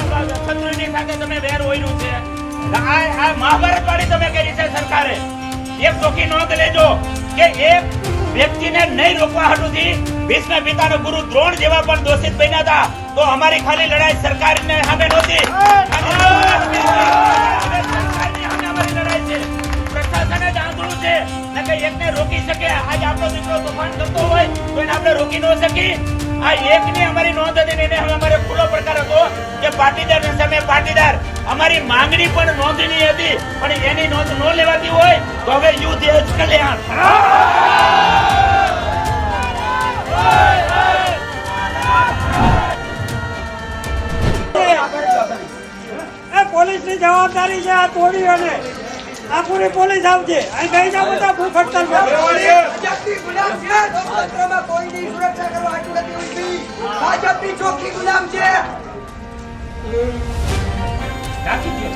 શત્રુની સાથે તમે વેર હોયનું છે આ મહાભારત વાળી તમે કરી છે સરકારે એક ચોખ્ખી નોંધ લેજો કે એક વ્યક્તિને નહીં રોકવા હાટુથી ભીષ્મ પિતાનો ગુરુ દ્રોણ જેવા પણ દોષિત બન્યા હતા તો અમારી ખાલી લડાઈ સરકારને સામે નહોતી સરકારની સામે અમારી લડાઈ છે પ્રશાસન જ આંધળું છે ને કે એકને રોકી શકે આજ આપણો દીકરો તોફાન કરતો હોય તો એને આપણે રોકી ન શકી આ એકની અમારી નોંધ હતી ને હવે અમારે ખુલ્લો પ્રકાર હતો કે પાટીદાર સામે પાટીદાર અમારી માંગણી પણ નોંધની હતી પણ એની નોંધ ન લેવાતી હોય તો હવે યુદ્ધ એ જ કલ્યાણ પોલીસની જવાબદારી છે આ તોડીઓને આ પૂરી પોલીસ આવશે અહીં કઈ જાવ બધા ભૂખ હડતાલ કોઈની સુરક્ષા કરવા આટલું નથી ઉઠી ભાજપની ચોખ્ખી ગુલામ છે રાખી દો